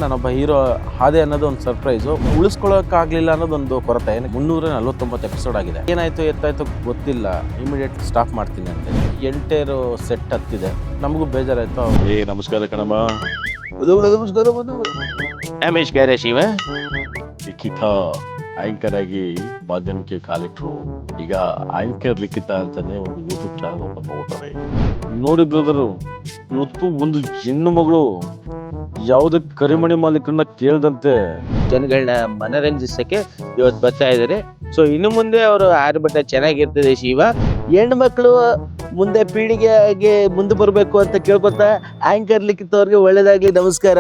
ನಾನೊಬ್ಬ ಹೀರೋ ಹಾದೆ ಅನ್ನೋದು ಒಂದು ಸರ್ಪ್ರೈಸು, ಉಳಿಸ್ಕೊಳ್ಳೋಕ್ಕಾಗಲಿಲ್ಲ ಅನ್ನೋದೊಂದು ಕೊರತೆ. 349 ಎಪಿಸೋಡ್ ಆಗಿದೆ. ಏನಾಯ್ತು ಎತ್ತಾಯ್ತು ಗೊತ್ತಿಲ್ಲ, ಇಮಿಡಿಯೇಟ್ ಸ್ಟಾಪ್ ಮಾಡ್ತೀನಿ ಅಂತ ಎಂಟೇರು ಸೆಟ್ ಹತ್ತಿದೆ. ನಮಗೂ ಬೇಜಾರಾಯ್ತು. ನಮಸ್ಕಾರ ಕಣಮ್ಮ. ನಮಸ್ಕಾರ. ರಮೇಶ್ ಗೈರೆ ಶಿವ ಲಿಖಿತ ಆಂಕರ್ ಆಗಿ ಮಾಧ್ಯಮಕ್ಕೆ ಕಾಲಿಟ್ರು. ಈಗ ಆಂಕರ್ ಲಿಖಿತ ಅಂತಾನೆ ಒಂದು ಯೂಟ್ಯೂಬ್ ಚಾನಲ್ ಓಪನ್ ಮಾಡ್ತಾರೆ. ನೋಡಿ ಬ್ರದರು, ಇವತ್ತು ಒಂದು ಹೆಣ್ಣು ಮಗಳು ಯಾವುದೇ ಕರಿಮಣಿ ಮಾಲೀಕರನ್ನ ಕೇಳ್ದಂತೆ ಜನಗಳನ್ನ ಮನರಂಜಿಸಕ್ಕೆ ಇವತ್ತು ಬರ್ತಾ ಇದ್ದಾರೆ. ಸೊ ಇನ್ನು ಮುಂದೆ ಅವರು ಆರ್ಭಟ ಚೆನ್ನಾಗಿರ್ತದೆ. ಶಿವ ಹೆಣ್ಮಕ್ಳು ಮುಂದೆ ಪೀಳಿಗೆಗೆ ಮುಂದೆ ಬರಬೇಕು ಅಂತ ಕೇಳ್ಕೊತಾ ಆಂಕರ್ ಲಿಖಿತ್ ಅವ್ರಿಗೆ ಒಳ್ಳೇದಾಗ್ಲಿ. ನಮಸ್ಕಾರ.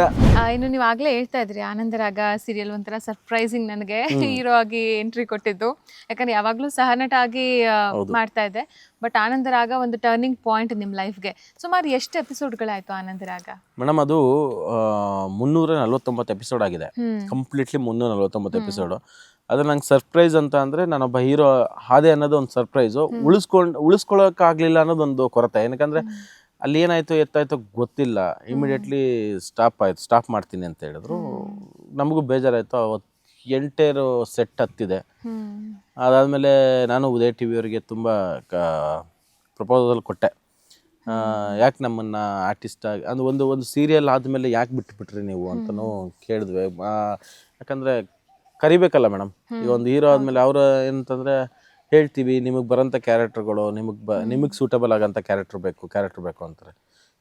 ಇನ್ನು ನೀವು ಆಗ್ಲೇ ಹೇಳ್ತಾ ಇದ್ರಿ ಆನಂದರಾಗ ಸೀರಿಯಲ್ ಒಂಥರ ಸರ್ಪ್ರೈಸಿಂಗ್ ನನಗೆ ಹೀರೋ ಆಗಿ ಎಂಟ್ರಿ ಕೊಟ್ಟಿದ್ದು. ಯಾಕಂದ್ರೆ ಯಾವಾಗ್ಲೂ ಸಹನಟ ಆಗಿ ಮಾಡ್ತಾ ಇದ್ದೆ, ಬಟ್ ಆನಂದರಾಗ ಒಂದು ಟರ್ನಿಂಗ್ ಪಾಯಿಂಟ್ ನಿಮ್ ಲೈಫ್ಗೆ. ಸುಮಾರು ಎಷ್ಟು ಎಪಿಸೋಡ್ಗಳಾಯ್ತು ಆನಂದರಾಗ? ಮೇಡಮ್ ಅದು 349 ಎಪಿಸೋಡ್ ಆಗಿದೆ. Completely 349 episode. ಅದು ನಂಗೆ ಸರ್ಪ್ರೈಸ್ ಅಂತ ಅಂದರೆ, ನಾನೊಬ್ಬ ಹೀರೋ ಹಾದೆ ಅನ್ನೋದು ಒಂದು ಸರ್ಪ್ರೈಸು, ಉಳಿಸ್ಕೊಳ್ಳೋಕ್ಕಾಗಲಿಲ್ಲ ಅನ್ನೋದೊಂದು ಕೊರತೆ. ಏನಕ್ಕಂದರೆ ಅಲ್ಲಿ ಏನಾಯಿತು ಎತ್ತಾಯ್ತು ಗೊತ್ತಿಲ್ಲ, ಇಮಿಡಿಯೇಟ್ಲಿ ಸ್ಟಾಪ್ ಮಾಡ್ತೀನಿ ಅಂತ ಹೇಳಿದ್ರು. ನಮಗೂ ಬೇಜಾರಾಯಿತು. ಅವತ್ತು ಎಂಟೇರು ಸೆಟ್ ಹತ್ತಿದೆ. ಅದಾದಮೇಲೆ ನಾನು ಉದಯ ಟಿ ವಿಯವರಿಗೆ ತುಂಬ ಪ್ರಪೋಸಲ್ ಕೊಟ್ಟೆ. ಯಾಕೆ ನಮ್ಮನ್ನು ಆರ್ಟಿಸ್ಟಾಗಿ ಒಂದು ಸೀರಿಯಲ್ ಆದಮೇಲೆ ಯಾಕೆ ಬಿಟ್ಬಿಟ್ರಿ ನೀವು ಅಂತಲೂ ಕೇಳಿದ್ವಿ. ಯಾಕಂದರೆ ಕರಿಬೇಕಲ್ಲ ಮೇಡಮ್. ಈಗ ಒಂದು ಹೀರೋ ಆದಮೇಲೆ ಅವರು ಏನಂತಂದರೆ ಹೇಳ್ತೀವಿ, ನಿಮಗೆ ಬರೋಂಥ ಕ್ಯಾರೆಕ್ಟರ್ಗಳು ನಿಮಗೆ ಸೂಟಬಲ್ ಆಗೋಂಥ ಕ್ಯಾರೆಕ್ಟರ್ ಬೇಕು ಅಂತಾರೆ.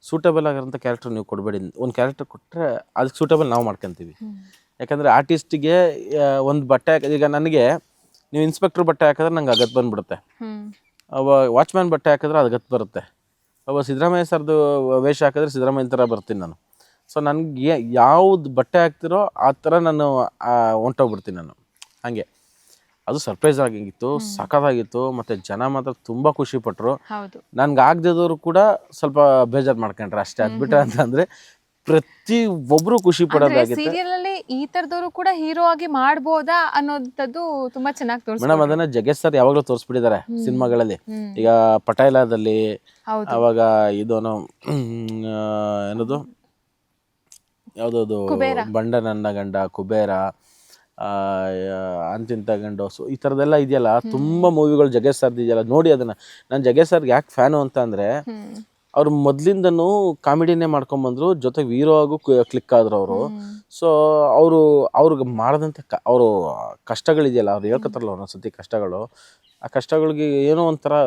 ಸೂಟಬಲ್ ಆಗಿರೋಂಥ ಕ್ಯಾರೆಕ್ಟರ್ ನೀವು ಕೊಡಬೇಡಿ. ಒಂದು ಕ್ಯಾರೆಕ್ಟರ್ ಕೊಟ್ಟರೆ ಅದಕ್ಕೆ ಸೂಟಬಲ್ ನಾವು ಮಾಡ್ಕೊತೀವಿ. ಯಾಕಂದರೆ ಆರ್ಟಿಸ್ಟಿಗೆ ಒಂದು ಬಟ್ಟೆ ಈಗ ನನಗೆ ನೀವು ಇನ್ಸ್ಪೆಕ್ಟರ್ ಬಟ್ಟೆ ಹಾಕಿದ್ರೆ ನಂಗೆ ಅಗತ್ ಬಂದುಬಿಡುತ್ತೆ. ವಾಚ್ಮ್ಯಾನ್ ಬಟ್ಟೆ ಹಾಕಿದ್ರೆ ಅಗತ್ ಬರುತ್ತೆ. ಸಿದ್ದರಾಮಯ್ಯ ಸರ್ದು ವೇಷ ಹಾಕಿದ್ರೆ ಸಿದ್ದರಾಮಯ್ಯ ಥರ ಬರ್ತೀನಿ ನಾನು. ಸೊ ನನಗೆ ಯಾವ್ದು ಬಟ್ಟೆ ಹಾಕ್ತಿರೋ ಆ ಥರ ನಾನು ಹೊಂಟೋಗ್ಬಿಡ್ತೀನಿ ನಾನು. ಹಾಗೆ ಅದು ಸರ್ಪ್ರೈಸ್ ಆಗಿತ್ತು, ಸಖತ್ತಾಗಿತ್ತು. ಮತ್ತು ಜನ ಮಾತ್ರ ತುಂಬ ಖುಷಿಪಟ್ಟರು. ನನ್ಗೆ ಆಗದಿದ್ದವರು ಕೂಡ ಸ್ವಲ್ಪ ಬೇಜಾರು ಮಾಡ್ಕೊಂಡ್ರೆ ಅಷ್ಟೇ. ಅದ್ಬಿಟ್ರೆ ಅಂತಂದರೆ ಪ್ರತಿ ಒಬ್ಬರು ಖುಷಿ ಪಡೋದಾಗಿತ್ತು. ಸೀರಿಯಲ್ ಅಲ್ಲಿ ಈ ತರದವರು ಕೂಡ ಹೀರೋ ಆಗಿ ಮಾಡ್ಬೋದಾ ಅನ್ನೋದು ತುಂಬಾ ಚೆನ್ನಾಗಿ ತೋರಿಸ್ತಾರೆ ಮೇಡಮ್. ಅದನ್ನ ಜಗ್ಗೇಶ್ ಸರ್ ಯಾವಾಗಲೂ ತೋರಿಸ್ಬಿಟ್ಟಿದ್ದಾರೆ ಸಿನಿಮಾಗಳಲ್ಲಿ. ಈಗ ಪಟೇಲದಲ್ಲಿ ಅವಾಗ ಇದೋನು ಏನದು ಯಾವುದದು ಬಂಡ ನನ್ನ ಗಂಡ, ಕುಬೇರ, ಅಂತಿಂತ ಗಂಡೋಸು, ಈ ಥರದ್ದೆಲ್ಲ ಇದೆಯಲ್ಲ, ತುಂಬ ಮೂವಿಗಳು ಜಗ್ಗೇಶ್ ಸರ್ದು ಇದೆಯಲ್ಲ. ನೋಡಿ ಅದನ್ನು. ನಾನು ಜಗ್ಗೇಶ್ ಸರ್ಗೆ ಯಾಕೆ ಫ್ಯಾನು ಅಂತ ಅಂದರೆ, ಅವ್ರು ಮೊದಲಿಂದನೂ ಕಾಮಿಡಿನೇ ಮಾಡ್ಕೊಂಬಂದರು, ಜೊತೆಗೆ ಹೀರೋ ಆಗು ಕ್ಲಿಕ್ ಆದರು ಅವರು. ಸೊ ಅವ್ರಿಗೆ ಮಾಡಿದಂಥ ಅವರು ಕಷ್ಟಗಳಿದೆಯಲ್ಲ, ಅವ್ರು ಹೇಳ್ಕೊತಾರಲ್ಲ ಒಂದೊಂದ್ಸತಿ ಕಷ್ಟಗಳು, ಆ ಕಷ್ಟಗಳಿಗೆ ಏನೋ ಒಂಥರ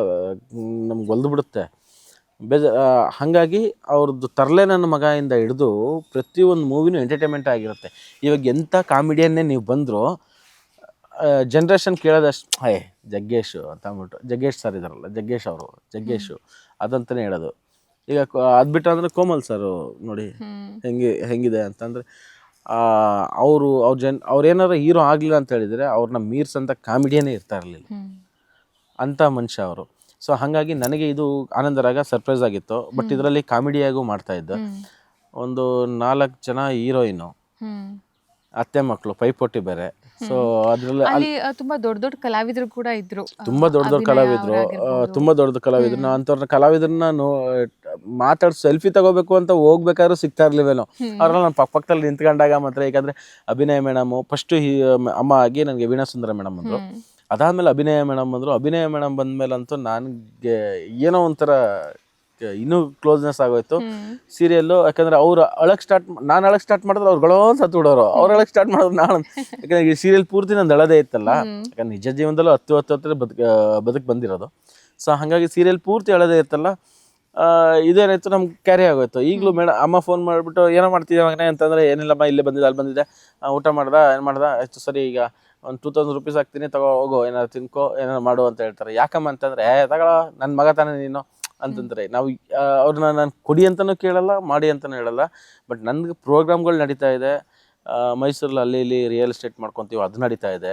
ನಮ್ಗೆ ಒಲ್ದು ಬಿಡುತ್ತೆ, ಹಾಗಾಗಿ ಅವ್ರದ್ದು ತರಲೆ ನನ್ನ ಮಗದಿಂದ ಹಿಡಿದು ಪ್ರತಿಯೊಂದು ಮೂವಿನೂ ಎಂಟರ್ಟೈನ್ಮೆಂಟ್ ಆಗಿರುತ್ತೆ. ಇವಾಗ ಎಂಥ ಕಾಮಿಡಿಯನ್ನೇ ನೀವು ಬಂದರೂ ಜನ್ರೇಷನ್ ಕೇಳೋದಷ್ಟು ಜಗ್ಗೇಶು ಅಂತ ಅಂದ್ಬಿಟ್ಟು, ಜಗ್ಗೇಶ್ ಸರ್ ಇದಾರಲ್ಲ, ಜಗ್ಗೇಶು ಅದಂತಲೇ ಹೇಳೋದು. ಈಗ ಅದು ಬಿಟ್ಟು ಅಂದರೆ ಕೋಮಲ್ ಸರು ನೋಡಿ ಹೆಂಗಿದೆ ಅಂತಂದರೆ, ಅವ್ರೇನಾರು ಹೀರೋ ಆಗಲಿಲ್ಲ ಅಂತ ಹೇಳಿದರೆ ಅವ್ರನ್ನ ಮೀರ್ಸಂಥ ಕಾಮಿಡಿಯನ್ನೇ ಇರ್ತಾ ಇರಲಿಲ್ಲ, ಅಂಥ ಮನುಷ್ಯ ಅವರು. ಸೊ ಹಾಗಾಗಿ ನನಗೆ ಇದು ಆನಂದರಾಗ ಸರ್ಪ್ರೈಸ್ ಆಗಿತ್ತು. ಬಟ್ ಇದರಲ್ಲಿ ಕಾಮಿಡಿಯಾಗೂ ಮಾಡ್ತಾಯಿದ್ದೆ. ಒಂದು 4 ಜನ ಹೀರೋಯಿನು, ಅತ್ತೆ ಮಕ್ಕಳು, ಪೈಪೋಟಿ ಬೇರೆ. ಸೊ ಅದರಲ್ಲಿ ತುಂಬಾ ದೊಡ್ಡ ಕಲಾವಿದರು ಕೂಡ ಇದ್ರು. ತುಂಬ ದೊಡ್ಡ ಕಲಾವಿದರು. ನಾ ಅಂಥವ್ರನ್ನ ಕಲಾವಿದ್ರನ್ನ ಮಾತಾಡಿ ಸೆಲ್ಫಿ ತಗೋಬೇಕು ಅಂತ ಹೋಗ್ಬೇಕಾದ್ರೂ ಸಿಗ್ತಾ ಇರ್ಲಿವೇನೋ. ಅವ್ರನ್ನ ನಾನು ಪಕ್ಕದಲ್ಲಿ ನಿಂತ್ಕೊಂಡಾಗ ಮಾತ್ರ. ಯಾಕಂದರೆ ಅಭಿನಯ ಮೇಡಮು ಫಸ್ಟು ಅಮ್ಮ ಆಗಿ ನನಗೆ ವೀಣಾ ಸುಂದರ ಮೇಡಮ್ ಅಂದರು. ಅದಾದಮೇಲೆ ಅಭಿನಯ ಮೇಡಮ್ ಬಂದರು. ಅಭಿನಯ ಮೇಡಮ್ ಬಂದಮೇಲಂತೂ ನನಗೆ ಏನೋ ಒಂಥರ ಇನ್ನೂ ಕ್ಲೋಸ್ನೆಸ್ ಆಗೋಯ್ತು ಸೀರಿಯಲ್ಲು. ಯಾಕಂದರೆ ಅವ್ರು ನಾನು ಅಳಕ್ಕೆ ಸ್ಟಾರ್ಟ್ ಮಾಡಿದ್ರೆ ಅವ್ರುಗಳೋ ಸತ್ತು ಬಿಡೋರು, ಅವ್ರು ಅಳಕ್ಕೆ ಸ್ಟಾರ್ಟ್ ಮಾಡಿದ್ರು ನಾನು. ಯಾಕಂದರೆ ಈ ಸೀರಿಯಲ್ ಪೂರ್ತಿ ನಂದು ಅಳದೇ ಇತ್ತಲ್ಲ. ಯಾಕಂದ್ರೆ ನಿಜ ಜೀವನದಲ್ಲೂ 10 ಬದುಕು ಬಂದಿರೋದು. ಸೊ ಹಾಗಾಗಿ ಸೀರಿಯಲ್ ಪೂರ್ತಿ ಅಳದೇ ಇತ್ತಲ್ಲ. ಇದೇನಾಯ್ತು, ನಮ್ಗೆ ಕ್ಯಾರಿ ಆಗೋಯ್ತು. ಈಗಲೂ ಅಮ್ಮ ಫೋನ್ ಮಾಡಿಬಿಟ್ಟು ಏನೋ ಮಾಡ್ತಿದ್ದೆ ಮಗನೇ ಅಂತಂದರೆ, ಏನಿಲ್ಲಮ್ಮ ಇಲ್ಲೇ ಬಂದಿದ್ದೆ, ಅಲ್ಲಿ ಬಂದಿದ್ದೆ, ಊಟ ಮಾಡ್ದೆ ಆಯಿತು ಸರಿ, ಈಗ ಒಂದು 2000 ರೂಪೀಸ್ ಹಾಕ್ತೀನಿ, ಹೋಗೋ, ಏನಾದ್ರು ತಿನ್ಕೋ, ಏನಾರು ಮಾಡು ಅಂತ ಹೇಳ್ತಾರೆ. ಯಾಕಮ್ಮ ಅಂತಂದರೆ, ತಗೊಳ್ಳೋ ನನ್ನ ಮಗ ತಾನೇ ನೀನು ಅಂತಂದರೆ, ನಾವು ಅವ್ರನ್ನ ನಾನು ಕೊಡಿ ಅಂತಲೂ ಕೇಳಲ್ಲ, ಮಾಡಿ ಅಂತಲೂ ಹೇಳಲ್ಲ. ಬಟ್ ನನಗೆ ಪ್ರೋಗ್ರಾಮ್ಗಳು ನಡೀತಾ ಇದೆ ಮೈಸೂರಲ್ಲಿ, ಅಲ್ಲಿ ಇಲ್ಲಿ ರಿಯಲ್ ಎಸ್ಟೇಟ್ ಮಾಡ್ಕೊತೀವಿ, ಅದು ನಡೀತಾ ಇದೆ.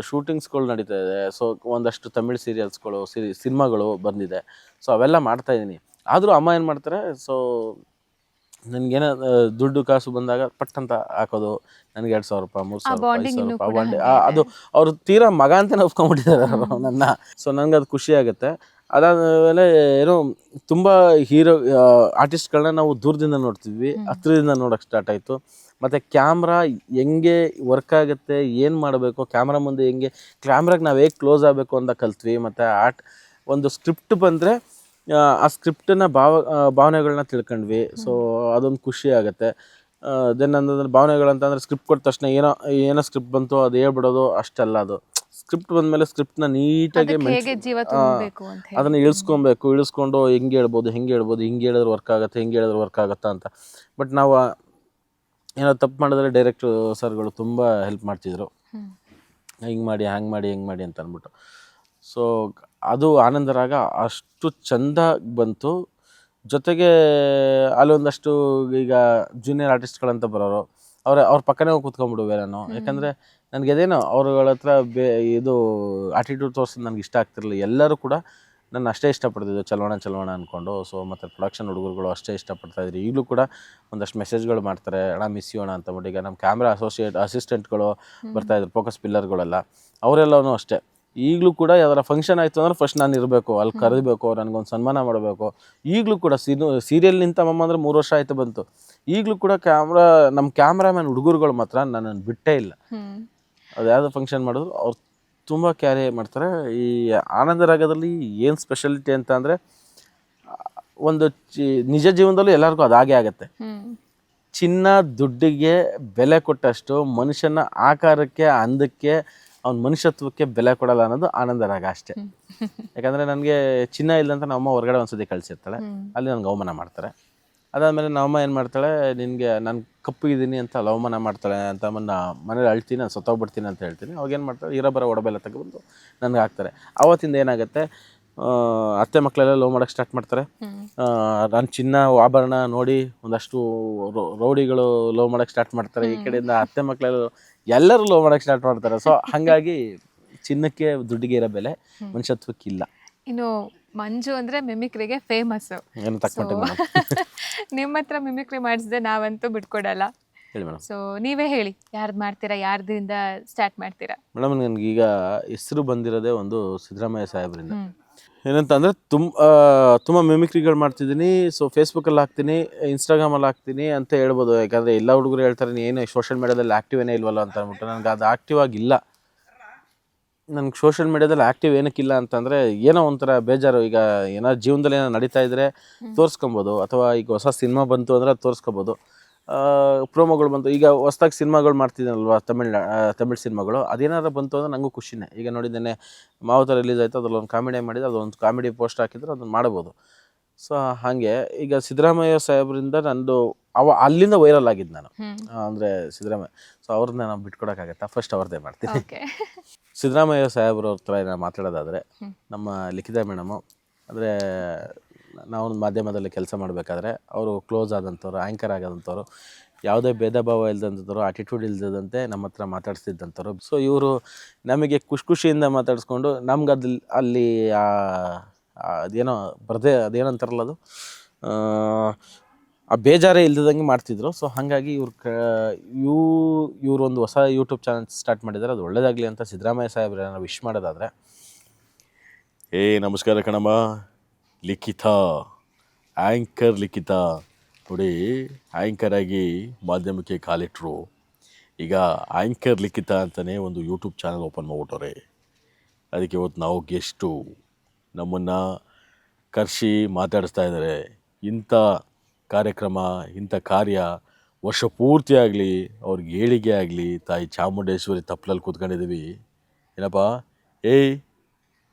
ಶೂಟಿಂಗ್ಸ್ಗಳು ನಡೀತಾ ಇದೆ. ಸೊ ಒಂದಷ್ಟು ತಮಿಳ್ ಸೀರಿಯಲ್ಸ್ಗಳು ಸಿನಿಮಾಗಳು ಬಂದಿದೆ. ಸೊ ಅವೆಲ್ಲ ಮಾಡ್ತಾಯಿದ್ದೀನಿ. ಆದರೂ ಅಮ್ಮ ಏನು ಮಾಡ್ತಾರೆ, ಸೊ ನನಗೇನೋ ದುಡ್ಡು ಕಾಸು ಬಂದಾಗ ಪಟ್ಟಂತ ಹಾಕೋದು. ನನಗೆ 2000 ರೂಪಾಯಿ, 3000 ರೂಪಾಯಿ ಅದು ಅವರು ತೀರಾ ಮಗ ಅಂತಲೇ ಒಪ್ಕೊಂಡ್ಬಿಟ್ಟಿದ್ದಾರೆ ನನ್ನ. ಸೊ ನನಗೆ ಅದು ಖುಷಿ ಆಗುತ್ತೆ. ಅದಾದಮೇಲೆ ಏನೋ ತುಂಬ ಹೀರೋ ಆರ್ಟಿಸ್ಟ್ಗಳನ್ನ ನಾವು ದೂರದಿಂದ ನೋಡ್ತಿದ್ವಿ, ಹತ್ತಿರದಿಂದ ನೋಡೋಕ್ಕೆ ಸ್ಟಾರ್ಟ್ ಆಯಿತು. ಮತ್ತು ಕ್ಯಾಮ್ರಾ ಹೆಂಗೆ ವರ್ಕ್ ಆಗುತ್ತೆ, ಏನು ಮಾಡಬೇಕು, ಕ್ಯಾಮ್ರಾ ಮುಂದೆ ಹೆಂಗೆ ಕ್ಯಾಮ್ರಾಗೆ ನಾವು ಹೇಗೆ ಕ್ಲೋಸ್ ಆಗಬೇಕು ಅಂತ ಕಲ್ತ್ವಿ. ಮತ್ತು ಒಂದು ಸ್ಕ್ರಿಪ್ಟ್ ಬಂದರೆ ಆ ಸ್ಕ್ರಿಪ್ಟನ್ನ ಭಾವನೆಗಳನ್ನ ತಿಳ್ಕೊಂಡ್ವಿ. ಸೊ ಅದೊಂದು ಖುಷಿ ಆಗುತ್ತೆ. ದೆನ್ ಅಂತಂದ್ರೆ ಭಾವನೆಗಳಂತಂದರೆ ಸ್ಕ್ರಿಪ್ಟ್ ಕೊಟ್ಟ ತಕ್ಷಣ ಏನೋ ಸ್ಕ್ರಿಪ್ಟ್ ಬಂತು ಅದು ಹೇಳ್ಬಿಡೋದು ಅಷ್ಟಲ್ಲ. ಅದು ಸ್ಕ್ರಿಪ್ಟ್ ಬಂದಮೇಲೆ ಸ್ಕ್ರಿಪ್ಟ್ನ ನೀಟಾಗಿ ಹೇಗೆ ಜೀವ ತುಂಬಬೇಕು ಅಂತ ಹೇಳಿ ಅದನ್ನು ಇಳಿಸ್ಕೊಂಡು ಹೆಂಗೆ ಹೇಳ್ಬೋದು, ಹಿಂಗೆ ಹೇಳಿದ್ರೆ ವರ್ಕ್ ಆಗುತ್ತಾ ಅಂತ. ಬಟ್ ನಾವು ಏನೋ ತಪ್ಪು ಮಾಡಿದ್ರೆ ಡೈರೆಕ್ಟ್ರು ಸರ್ಗಳು ತುಂಬ ಹೆಲ್ಪ್ ಮಾಡ್ತಿದ್ರು, ಹಿಂಗೆ ಮಾಡಿ ಅಂತ ಅಂದ್ಬಿಟ್ಟು. ಸೊ ಅದು ಆನಂದರಾಗ ಅಷ್ಟು ಚೆಂದ ಬಂತು. ಜೊತೆಗೆ ಅಲ್ಲೊಂದಷ್ಟು ಈಗ ಜೂನಿಯರ್ ಆರ್ಟಿಸ್ಟ್ಗಳಂತ ಬರೋರು, ಅವ್ರ ಪಕ್ಕನೇ ಹೋಗಿ ಕೂತ್ಕೊಂಡ್ಬಿಡುವೆ ನಾನು. ಯಾಕಂದರೆ ನನಗೇನೋ ಅವ್ರಗಳ ಹತ್ರ ಇದು ಆಟಿಟ್ಯೂಡ್ ತೋರಿಸೋದು ನನಗೆ ಇಷ್ಟ ಆಗ್ತಿರಲಿಲ್ಲ. ಎಲ್ಲರೂ ಕೂಡ ನನ್ನ ಅಷ್ಟೇ ಇಷ್ಟಪಡ್ತಿದ್ದೆ, ಚಲೋಣ ಅಂದ್ಕೊಂಡು. ಸೊ ಮತ್ತು ಪ್ರೊಡಕ್ಷನ್ ಹುಡುಗರುಗಳು ಅಷ್ಟೇ ಇಷ್ಟಪಡ್ತಾಯಿದ್ರು. ಈಗಲೂ ಕೂಡ ಒಂದಷ್ಟು ಮೆಸೇಜ್ಗಳು ಮಾಡ್ತಾರೆ, ಅಣ್ಣ ಮಿಸ್ ಯು ಅಣ್ಣ ಅಂತಂದ್ಬಿಟ್ಟು. ಈಗ ನಮ್ಮ ಕ್ಯಾಮ್ರಾ ಅಸಿಸ್ಟೆಂಟ್ಗಳು ಬರ್ತಾಯಿದ್ರು, ಫೋಕಸ್ ಪಿಲ್ಲರ್ಗಳೆಲ್ಲ, ಅವರೆಲ್ಲವೂ ಅಷ್ಟೇ. ಈಗಲೂ ಕೂಡ ಯಾವ್ದಾರ ಫಂಕ್ಷನ್ ಆಯಿತು ಅಂದ್ರೆ ಫಸ್ಟ್ ನಾನು ಇರಬೇಕು, ಅಲ್ಲಿ ಕರೀಬೇಕು, ನನಗೊಂದು ಸನ್ಮಾನ ಮಾಡಬೇಕು. ಈಗಲೂ ಕೂಡ ಸೀರಿಯಲ್ ನಿಂತ ಮಮ್ಮ ಅಂದರೆ 3 ವರ್ಷ ಆಯಿತು ಬಂತು. ಈಗಲೂ ಕೂಡ ನಮ್ಮ ಕ್ಯಾಮ್ರಾಮ್ಯಾನ್ ಹುಡುಗರುಗಳು ಮಾತ್ರ ನನ್ನನ್ನು ಬಿಟ್ಟೇ ಇಲ್ಲ. ಅದು ಯಾವುದೋ ಫಂಕ್ಷನ್ ಮಾಡಿದ್ರು ಅವ್ರು ತುಂಬ ಕ್ಯಾರಿ ಮಾಡ್ತಾರೆ. ಈ ಆನಂದರಾಗದಲ್ಲಿ ಏನು ಸ್ಪೆಷಾಲಿಟಿ ಅಂತ ಅಂದರೆ, ಒಂದು ನಿಜ ಜೀವನದಲ್ಲೂ ಎಲ್ಲರಿಗೂ ಅದಾಗೆ ಆಗುತ್ತೆ. ಚಿನ್ನ ದುಡ್ಡಿಗೆ ಬೆಲೆ ಕೊಟ್ಟಷ್ಟು ಮನುಷ್ಯನ ಆಕಾರಕ್ಕೆ, ಅಂದಕ್ಕೆ, ಅವ್ನ ಮನುಷ್ಯತ್ವಕ್ಕೆ ಬೆಲೆ ಕೊಡಲ್ಲ ಅನ್ನೋದು ಆನಂದರಾಗ ಅಷ್ಟೇ. ಯಾಕಂದರೆ ನನಗೆ ಚಿನ್ನ ಇಲ್ಲ ಅಂತ ನಮ್ಮಮ್ಮ ಹೊರಗಡೆ ಒಂದ್ಸತಿ ಕಳಿಸಿರ್ತಾಳೆ, ಅಲ್ಲಿ ನನಗೆ ಅವಮಾನ ಮಾಡ್ತಾರೆ. ಅದಾದಮೇಲೆ ನಮ್ಮಮ್ಮ ಏನು ಮಾಡ್ತಾಳೆ, ನಿನಗೆ ನಾನು ಕಪ್ಪಿದ್ದೀನಿ ಅಂತ ಅವಮಾನ ಮಾಡ್ತಾಳೆ ಅಂತ ಮನೇಲಿ ಅಳ್ತೀನಿ, ನಾನು ಸತ್ತೋಗ್ಬಿಡ್ತೀನಿ ಅಂತ ಹೇಳ್ತೀನಿ. ಅವಾಗೇನು ಮಾಡ್ತಾಳೆ, ಇರೋಬರೋ ಒಡಬೆಲ್ಲ ತೆಗೆದು ನನಗೆ ಹಾಕ್ತಾರೆ. ಆವತ್ತಿಂದ ಏನಾಗುತ್ತೆ, ಅತ್ತೆ ಮಕ್ಕಳೆಲ್ಲ ಲವ್ ಮಾಡೋಕ್ಕೆ ಸ್ಟಾರ್ಟ್ ಮಾಡ್ತಾರೆ. ನಾನು ಚಿನ್ನ ಆಭರಣ ನೋಡಿ ಒಂದಷ್ಟು ರೌಡಿಗಳು ಲವ್ ಮಾಡೋಕ್ಕೆ ಸ್ಟಾರ್ಟ್ ಮಾಡ್ತಾರೆ. ಈ ಕಡೆಯಿಂದ ಅತ್ತೆ ಮಕ್ಕಳೆಲ್ಲ ಎಲ್ಲರೂ ಲವ್ ಮಾಡೋಕ್ಕೆ ಸ್ಟಾರ್ಟ್ ಮಾಡ್ತಾರೆ. ಸೊ ಹಾಗಾಗಿ ಚಿನ್ನಕ್ಕೆ ದುಡ್ಡಿಗೆ ಇರೋ ಬೆಲೆ ಮನುಷ್ಯತ್ವಕ್ಕಿಲ್ಲ. ಇನ್ನು ಮಂಜು ಅಂದರೆ ಮಿಮಿಕ್ರಿಗೆ ಫೇಮಸ್ಸು. ಏನು ತಕ್ಕಂತೆ ನಿಮ್ಮ ಹತ್ರ ಮಿಮಿಕ್ರಿ ಮಾಡಿಸಿದೆ ನಾವಂತೂ ಬಿಟ್ಕೊಡಲ್ಲ. ಹೇಳಿ ಮೇಡಮ್. ಸೊ ನೀವೇ ಹೇಳಿ, ಯಾರ್ದು ಮಾಡ್ತೀರಾ, ಯಾರ್ದಿಂದ ಸ್ಟಾರ್ಟ್ ಮಾಡ್ತೀರಾ? ಮೇಡಮ್, ನನಗೀಗ ಹೆಸರು ಬಂದಿರೋದೇ ಒಂದು ಸಿದ್ದರಾಮಯ್ಯ ಸಾಹೇಬ್ರಿಂದ. ಏನಂತಂದರೆ ತುಂಬ ಮಿಮಿಕ್ರಿಗಳು ಮಾಡ್ತಿದ್ದೀನಿ. ಸೊ ಫೇಸ್ಬುಕ್ಕಲ್ಲಿ ಹಾಕ್ತೀನಿ, ಇನ್ಸ್ಟಾಗ್ರಾಮಲ್ಲಿ ಹಾಕ್ತೀನಿ ಅಂತ ಹೇಳ್ಬೋದು. ಯಾಕಂದರೆ ಎಲ್ಲ ಹುಡುಗರು ಹೇಳ್ತಾರೆ, ನೀನು ಸೋಷಿಯಲ್ ಮೀಡ್ಯಾದಲ್ಲಿ ಆ್ಯಕ್ಟಿವೇನೇ ಇಲ್ವಲ್ಲ ಅಂತ ಅಂದ್ಬಿಟ್ಟು. ನನಗೆ ಅದು ಆ್ಯಕ್ಟಿವ್ ಆಗಿಲ್ಲ. ನನಗೆ ಸೋಷಿಯಲ್ ಮೀಡ್ಯಾದಲ್ಲಿ ಆ್ಯಕ್ಟಿವ್ ಏನಕ್ಕಿಲ್ಲ ಅಂತಂದರೆ, ಏನೋ ಒಂಥರ ಬೇಜಾರು. ಈಗ ಏನೋ ಜೀವನದಲ್ಲಿ ಏನೋ ನಡೀತಾ ಇದ್ದರೆ ತೋರಿಸ್ಕೊಬೋದು, ಅಥವಾ ಈಗ ಹೊಸ ಸಿನಿಮಾ ಬಂತು ಅಂದರೆ ಅದು ತೋರಿಸ್ಕೊಬೋದು. ಪ್ರೋಮೋಗಳು ಬಂತು, ಈಗ ಹೊಸ್ದಾಗಿ ಸಿನಿಮಾಗಳು ಮಾಡ್ತಿದ್ದೀನಲ್ವ, ತಮಿಳ್ ಸಿನಿಮಾಗಳು, ಅದೇನಾದ್ರು ಬಂತು ಅಂದರೆ ನನಗೂ ಖುಷಿನೇ. ಈಗ ನೋಡಿದ್ದೇನೆ, ಮಾವತ ರಿಲೀಸ್ ಆಯಿತು, ಅದ್ರಲ್ಲಿ ಒಂದು ಕಾಮಿಡಿ ಮಾಡಿದ್ದು, ಅದೊಂದು ಕಾಮಿಡಿ ಪೋಸ್ಟ್ ಹಾಕಿದ್ರೆ ಅದನ್ನು ಮಾಡ್ಬೋದು. ಸೊ ಹಾಗೆ ಈಗ ಸಿದ್ದರಾಮಯ್ಯ ಸಾಹೇಬ್ರಿಂದ ನಂದು ಅಲ್ಲಿಂದ ವೈರಲ್ ಆಗಿದ್ದು ನಾನು, ಅಂದರೆ ಸಿದ್ದರಾಮಯ್ಯ. ಸೊ ಅವ್ರನ್ನ ನಾವು ಬಿಟ್ಕೊಡೋಕ್ಕಾಗತ್ತಾ, ಫಸ್ಟ್ ಅವ್ರದ್ದೇ ಮಾಡ್ತೀನಿ. ಸಿದ್ದರಾಮಯ್ಯ ಸಾಹೇಬ್ರ ಹತ್ರ ನಾನು ಮಾತಾಡೋದಾದರೆ, ನಮ್ಮ ಲಿಖಿತಾ ಮೇಡಮು, ಅಂದರೆ ನಾವು ಮಾಧ್ಯಮದಲ್ಲಿ ಕೆಲಸ ಮಾಡಬೇಕಾದ್ರೆ ಅವರು ಕ್ಲೋಸ್ ಆದಂಥವ್ರು, ಆ್ಯಂಕರ್ ಆಗೋದಂಥವ್ರು, ಯಾವುದೇ ಭೇದ ಭಾವ ಇಲ್ಲದಂಥವ್ರು, ಆಟಿಟ್ಯೂಡ್ ಇಲ್ಲದಂತೆ ನಮ್ಮ ಹತ್ರ ಮಾತಾಡಿಸ್ತಿದ್ದಂಥವ್ರು. ಸೊ ಇವರು ನಮಗೆ ಖುಷಿಯಿಂದ ಮಾತಾಡಿಸ್ಕೊಂಡು ನಮ್ಗೆ ಅಲ್ಲಿ ಅದೇನೋ ಅದೇನಂತಾರಲ್ಲ, ಅದು ಆ ಬೇಜಾರೇ ಇಲ್ದಂಗೆ ಮಾಡ್ತಿದ್ರು. ಸೊ ಹಾಗಾಗಿ ಇವರು ಒಂದು ಹೊಸ ಯೂಟ್ಯೂಬ್ ಚಾನಲ್ ಸ್ಟಾರ್ಟ್ ಮಾಡಿದ್ದಾರೆ. ಅದು ಒಳ್ಳೇದಾಗಲಿ ಅಂತ ಸಿದ್ದರಾಮಯ್ಯ ಸಾಹೇಬ್ರ ನಾವು ವಿಶ್ ಮಾಡೋದಾದರೆ, ನಮಸ್ಕಾರ ಕಣಮ್ಮ, ಲಿಖಿತಾ, ಆ್ಯಂಕರ್ ಲಿಖಿತಾ. ನೋಡಿ, ಆ್ಯಂಕರ್ ಆಗಿ ಮಾಧ್ಯಮಕ್ಕೆ ಕಾಲಿಟ್ಟರು. ಈಗ ಆ್ಯಂಕರ್ ಲಿಖಿತಾ ಅಂತಲೇ ಒಂದು ಯೂಟ್ಯೂಬ್ ಚಾನಲ್ ಓಪನ್ ಮಾಡ್ಬಿಟ್ಟವ್ರೆ. ಅದಕ್ಕೆ ಇವತ್ತು ನಾವು ಗೆಸ್ಟು, ನಮ್ಮನ್ನು ಕರೆಸಿ ಮಾತಾಡಿಸ್ತಾ ಇದ್ದಾರೆ. ಇಂಥ ಕಾರ್ಯಕ್ರಮ, ಇಂಥ ಕಾರ್ಯ ವರ್ಷ ಪೂರ್ತಿ ಆಗಲಿ, ಅವ್ರಿಗೆ ಏಳಿಗೆ ಆಗಲಿ, ತಾಯಿ ಚಾಮುಂಡೇಶ್ವರಿ ತಪ್ಪಲಲ್ಲಿ ಕೂತ್ಕೊಂಡಿದ್ದೀವಿ. ಏನಪ್ಪ,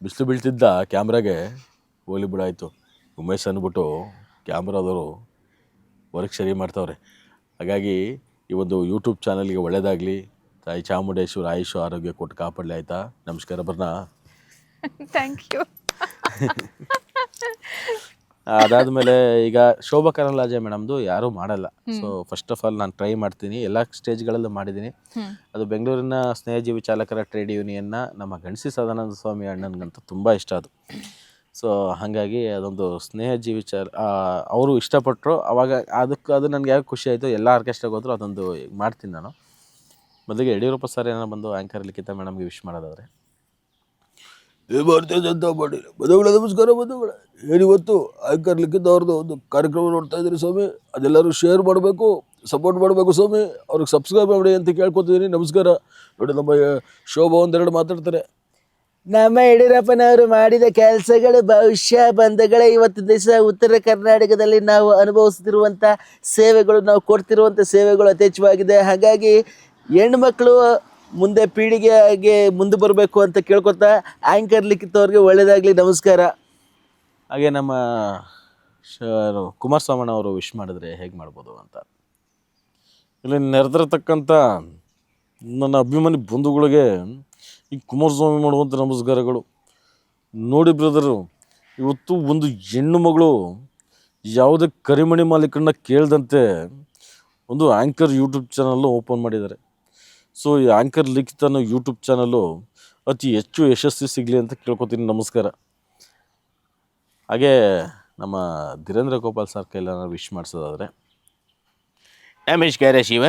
ಬಿಸಿಲು ಬೀಳ್ತಿದ್ದ ಕ್ಯಾಮ್ರಾಗೆ, ಹೋಗ್ಲಿ ಬಿಡಾಯಿತು, ಉಮೇಶ್ ಅಂದ್ಬಿಟ್ಟು ಕ್ಯಾಮ್ರಾದವರು ವರ್ಕ್ ಸರಿ ಮಾಡ್ತಾವ್ರೆ. ಹಾಗಾಗಿ ಈ ಒಂದು ಯೂಟ್ಯೂಬ್ ಚಾನಲ್ಗೆ ಒಳ್ಳೆಯದಾಗಲಿ, ತಾಯಿ ಚಾಮುಂಡೇಶ್ವರಿ ಆಯುಷು ಆರೋಗ್ಯ ಕೊಟ್ಟು ಕಾಪಾಡಲಿ. ಆಯಿತಾ? ನಮಸ್ಕಾರ ಬರ್ನಾ. Thank you. ಅದಾದಮೇಲೆ ಈಗ ಶೋಭಾ ಕರಂದ್ಲಾಜೆ ಮೇಡಮ್ದು ಯಾರೂ ಮಾಡಲ್ಲ. ಸೊ ಫಸ್ಟ್ ಆಫ್ ಆಲ್ ನಾನು ಟ್ರೈ ಮಾಡ್ತೀನಿ, ಎಲ್ಲ ಸ್ಟೇಜ್ಗಳಲ್ಲೂ ಮಾಡಿದ್ದೀನಿ. ಅದು ಬೆಂಗಳೂರಿನ ಸ್ನೇಹಜೀವಿ ಚಾಲಕರ ಟ್ರೇಡ್ ಯೂನಿಯನ್ನ ನಮ್ಮ ಗಣಸಿ ಸದಾನಂದ ಸ್ವಾಮಿ ಅಣ್ಣನಿಗಂತೂ ತುಂಬ ಇಷ್ಟ ಅದು. ಸೊ ಹಾಗಾಗಿ ಅದೊಂದು ಸ್ನೇಹಜೀವಿ ಅವರು ಇಷ್ಟಪಟ್ಟರು. ಅವಾಗ ಅದು ನನಗೆ ಯಾಕೆ ಖುಷಿ ಆಯಿತು, ಎಲ್ಲ ಆರ್ಕೆಸ್ಟ್ರಾಗೆ ಹೋದ್ರು ಅದೊಂದು ಮಾಡ್ತೀನಿ ನಾನು. ಮೊದಲಿಗೆ ಯಡಿಯೂರಪ್ಪ ಸರ್ ಏನೋ ಬಂದು ಆ್ಯಂಕರ್ ಲಿಖಿತಾ ಮೇಡಮ್ಗೆ ವಿಶ್ ಮಾಡೋದಾದರೆ, ಈ ಭಾರತೀಯ ಜನತಾ ಪಾರ್ಟಿ ಬಂಧುಗಳೇ ನಮಸ್ಕಾರ ಬಂಧುಗಳೇ. ಏನಿವತ್ತು ಆಂಕರ್ ಲಿಖಿತ್ ಅವ್ರದ್ದು ಒಂದು ಕಾರ್ಯಕ್ರಮ ನೋಡ್ತಾ ಇದ್ದೀರಿ ಸ್ವಾಮಿ, ಅದೆಲ್ಲರೂ ಶೇರ್ ಮಾಡಬೇಕು, ಸಪೋರ್ಟ್ ಮಾಡಬೇಕು ಸ್ವಾಮಿ, ಅವ್ರಿಗೆ ಸಬ್ಸ್ಕ್ರೈಬ್ ಮಾಡಿ ಅಂತ ಕೇಳ್ಕೊತಿದ್ದೀನಿ. ನಮಸ್ಕಾರ. ನೋಡಿ ನಮ್ಮ ಶೋಭಾ ಒಂದೆರಡು ಮಾತಾಡ್ತಾರೆ. ನಮ್ಮ ಯಡಿಯೂರಪ್ಪನವರು ಮಾಡಿದ ಕೆಲಸಗಳು ಬಹುಶಃ ಬಂಧುಗಳೇ ಇವತ್ತು ದಿವಸ ಉತ್ತರ ಕರ್ನಾಟಕದಲ್ಲಿ ನಾವು ಅನುಭವಿಸ್ತಿರುವಂಥ ಸೇವೆಗಳು, ನಾವು ಕೊಡ್ತಿರುವಂಥ ಸೇವೆಗಳು ಯಥೇಚ್ಛವಾಗಿದೆ. ಹಾಗಾಗಿ ಹೆಣ್ಮಕ್ಳು ಮುಂದೆ ಪೀಳಿಗೆಗೆ ಮುಂದೆ ಬರಬೇಕು ಅಂತ ಕೇಳ್ಕೊತಾ ಆಂಕರ್ ಲಿಖಿತ್ ಅವ್ರಿಗೆ ಒಳ್ಳೇದಾಗಲಿ. ನಮಸ್ಕಾರ. ಹಾಗೆ ನಮ್ಮ ಕುಮಾರಸ್ವಾಮಣ್ಣ ಅವರು ವಿಶ್ ಮಾಡಿದ್ರೆ ಹೇಗೆ ಮಾಡ್ಬೋದು ಅಂತ, ಇಲ್ಲಿ ನೆರೆದಿರತಕ್ಕಂಥ ನನ್ನ ಅಭಿಮಾನಿ ಬಂಧುಗಳಿಗೆ ಈ ಕುಮಾರಸ್ವಾಮಿ ಮಾಡುವಂಥ ನಮಸ್ಕಾರಗಳು. ನೋಡಿ ಬ್ರದರು, ಇವತ್ತು ಒಂದು ಹೆಣ್ಣು ಮಗಳು ಯಾವುದೇ ಕರಿಮಣಿ ಮಾಲೀಕರನ್ನ ಕೇಳ್ದಂತೆ ಒಂದು ಆ್ಯಂಕರ್ ಯೂಟ್ಯೂಬ್ ಚಾನಲ್ಲು ಓಪನ್ ಮಾಡಿದ್ದಾರೆ. ಸೊ ಈ ಆ್ಯಂಕರ್ ಲಿಖಿತ್ ಅನ್ನೋ ಯೂಟ್ಯೂಬ್ ಚಾನಲ್ಲು ಅತಿ ಹೆಚ್ಚು ಯಶಸ್ವಿ ಸಿಗಲಿ ಅಂತ ಕೇಳ್ಕೊತೀನಿ. ನಮಸ್ಕಾರ. ಹಾಗೆ ನಮ್ಮ ಧೀರೇಂದ್ರ ಗೋಪಾಲ್ ಸರ್ ಕೈಲ ವಿಶ್ ಮಾಡಿಸೋದಾದರೆ, ನಮಸ್ಕಾರ ಶಿವ.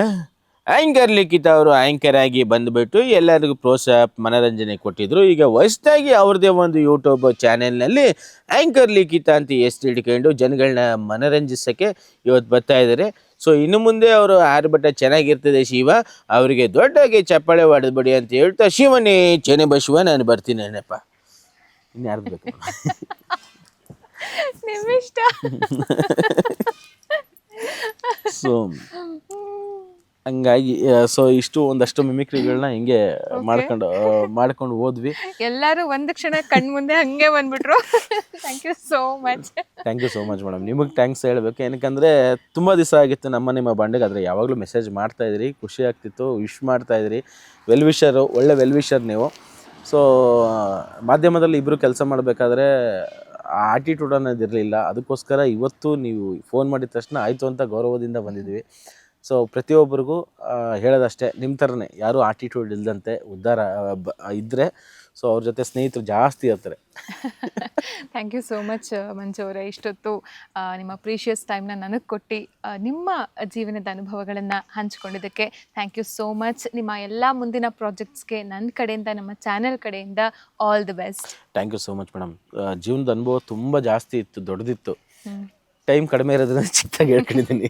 ಆ್ಯಂಕರ್ ಲಿಖಿತ್ ಅವರು ಆ್ಯಂಕರ್ ಆಗಿ ಬಂದುಬಿಟ್ಟು ಎಲ್ಲರಿಗೂ ಪ್ರೋತ್ಸಾಹ ಮನೋರಂಜನೆ ಕೊಟ್ಟಿದ್ರು. ಈಗ ಹೊಸದಾಗಿ ಅವ್ರದ್ದೇ ಒಂದು ಯೂಟ್ಯೂಬ್ ಚಾನೆಲ್ನಲ್ಲಿ ಆ್ಯಂಕರ್ ಲಿಖಿತ್ ಅಂತ ಹೆಸರು ಹಿಡ್ಕೊಂಡು ಜನಗಳನ್ನ ಮನೋರಂಜಿಸೋಕ್ಕೆ ಇವತ್ತು ಬರ್ತಾ ಇದ್ದಾರೆ. ಸೊ ಇನ್ನು ಮುಂದೆ ಅವರು ಆರ್ಭಟ ಚೆನ್ನಾಗಿರ್ತದೆ ಶಿವ, ಅವರಿಗೆ ದೊಡ್ಡಾಗಿ ಚಪ್ಪಾಳೆ ಹೊಡೆದ್ಬಿಡಿ ಅಂತ ಹೇಳ್ತಾ, ಶಿವನೇ ಚೆನೆ ಬಸವ, ನಾನು ಬರ್ತೀನಿ ಏನಪ್ಪ. ಇನ್ಯಾರ್ದು ಬೇಕು? ನಿಮ್ಮಿಷ್ಟ. ಸೊ ಹಂಗಾಗಿ ಸೊ ಇಷ್ಟು ಒಂದಷ್ಟು ಮಿಮಿಕ್ರಿಗಳನ್ನ ಹಿಂಗೆ ಮಾಡ್ಕೊಂಡು ಹೋದ್ವಿ. ಎಲ್ಲರೂ ಒಂದು ಕ್ಷಣ ಕಣ್ಮುಂದೆ ಹಂಗೆ ಬಂದ್ಬಿಟ್ರು. Thank you so much. Thank you so much madam. ನಿಮಗೆ ಥ್ಯಾಂಕ್ಸ್ ಹೇಳಬೇಕು, ಏನಕ್ಕಂದರೆ ತುಂಬ ದಿವಸ ಆಗಿತ್ತು ನಮ್ಮ ಬಾಂಡಿಗೆ. ಆದರೆ ಯಾವಾಗಲೂ ಮೆಸೇಜ್ ಮಾಡ್ತಾಯಿದ್ರಿ, ಖುಷಿ ಆಗ್ತಿತ್ತು, ವಿಶ್ ಮಾಡ್ತಾಯಿದ್ರಿ. ವೆಲ್ವಿಷರು, ಒಳ್ಳೆ ವೆಲ್ವಿಷರ್ ನೀವು. ಸೊ ಮಾಧ್ಯಮದಲ್ಲಿ ಇಬ್ಬರು ಕೆಲಸ ಮಾಡಬೇಕಾದ್ರೆ ಆ ಆಟಿಟ್ಯೂಡ್ ಅನ್ನೋದು ಇರಲಿಲ್ಲ. ಅದಕ್ಕೋಸ್ಕರ ಇವತ್ತು ನೀವು ಫೋನ್ ಮಾಡಿದ ತಕ್ಷಣ ಆಯಿತು ಅಂತ ಗೌರವದಿಂದ ಬಂದಿದ್ವಿ. ಸೊ ಪ್ರತಿಯೊಬ್ಬರಿಗೂ ಹೇಳೋದಷ್ಟೇ, ನಿಮ್ಮ ಥರನೇ ಯಾರೂ ಆಟಿಟ್ಯೂಡ್ ಇಲ್ಲದಂತೆ ಉದ್ಧಾರ ಇದ್ದರೆ ಸೊ ಅವ್ರ ಜೊತೆ ಸ್ನೇಹಿತರು ಜಾಸ್ತಿ ಇರ್ತಾರೆ. ಥ್ಯಾಂಕ್ ಯು ಸೋ ಮಚ್ ಮಂಜು ಅವರೇ. ಇಷ್ಟೊತ್ತು ನಿಮ್ಮ ಪ್ರೀಷಿಯಸ್ ಟೈಮ್ನ ನನಗೆ ಕೊಟ್ಟು ನಿಮ್ಮ ಜೀವನದ ಅನುಭವಗಳನ್ನು ಹಂಚ್ಕೊಂಡಿದ್ದಕ್ಕೆ ಥ್ಯಾಂಕ್ ಯು ಸೋ ಮಚ್. ನಿಮ್ಮ ಎಲ್ಲ ಮುಂದಿನ ಪ್ರಾಜೆಕ್ಟ್ಸ್ಗೆ ನನ್ನ ಕಡೆಯಿಂದ, ನಮ್ಮ ಚಾನೆಲ್ ಕಡೆಯಿಂದ all the best. Thank you so much madam. ಜೀವನದ ಅನುಭವ ತುಂಬ ಜಾಸ್ತಿ ಇತ್ತು, ದೊಡ್ಡದಿತ್ತು. ಟೈಮ್ ಕಡಿಮೆ ಇರೋದ್ರಿಂದ ಚಿಕ್ಕದಾಗಿ ಹೇಳ್ಕೊಂಡಿದ್ದೀನಿ.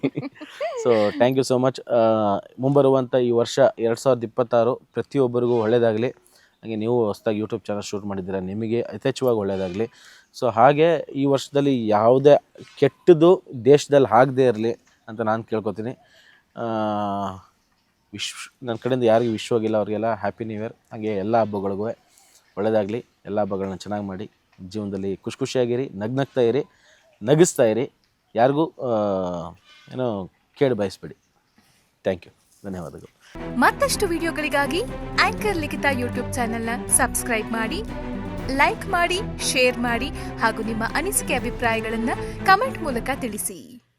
So thank you so much. ಮುಂಬರುವಂಥ ಈ ವರ್ಷ 2026 ಪ್ರತಿಯೊಬ್ಬರಿಗೂ ಒಳ್ಳೆಯದಾಗಲಿ. ಹಾಗೆ ನೀವು ಹೊಸದಾಗಿ ಯೂಟ್ಯೂಬ್ ಚಾನಲ್ ಶೂಟ್ ಮಾಡಿದ್ದೀರಾ, ನಿಮಗೆ ಯಥೇಚ್ಛವಾಗಿ ಒಳ್ಳೆಯದಾಗಲಿ. ಸೊ ಹಾಗೆ ಈ ವರ್ಷದಲ್ಲಿ ಯಾವುದೇ ಕೆಟ್ಟದ್ದು ದೇಶದಲ್ಲಿ ಆಗದೇ ಇರಲಿ ಅಂತ ನಾನು ಕೇಳ್ಕೊತೀನಿ. ನನ್ನ ಕಡೆಯಿಂದ ಯಾರಿಗೂ ವಿಶ್ ಹೋಗಿಲ್ಲ ಅವ್ರಿಗೆಲ್ಲ ಹ್ಯಾಪಿ ನ್ಯೂ ಇಯರ್. ಹಾಗೆ ಎಲ್ಲ ಹಬ್ಬಗಳಿಗೂ ಒಳ್ಳೆಯದಾಗಲಿ. ಎಲ್ಲ ಹಬ್ಬಗಳನ್ನ ಚೆನ್ನಾಗಿ ಮಾಡಿ, ಜೀವನದಲ್ಲಿ ಖುಷಿಯಾಗಿರಿ, ನಗ್ನಗ್ತಾ ಇರಿ, ನಗಿಸ್ತಾ ಇರಿ, ಯಾರಿಗೂ ಏನೋ ಕೇಳಿ ಬಯಸ್ಬೇಡಿ. ಥ್ಯಾಂಕ್ ಯು, ಧನ್ಯವಾದಗಳು. ಮತ್ತಷ್ಟು ವಿಡಿಯೋಗಳಿಗಾಗಿ ಆಂಕರ್ ಲಿಖಿತ ಯೂಟ್ಯೂಬ್ ಚಾನೆಲ್ನ ಸಬ್ಸ್ಕ್ರೈಬ್ ಮಾಡಿ, ಲೈಕ್ ಮಾಡಿ, ಶೇರ್ ಮಾಡಿ ಹಾಗೂ ನಿಮ್ಮ ಅನಿಸಿಕೆ ಅಭಿಪ್ರಾಯಗಳನ್ನು ಕಮೆಂಟ್ ಮೂಲಕ ತಿಳಿಸಿ.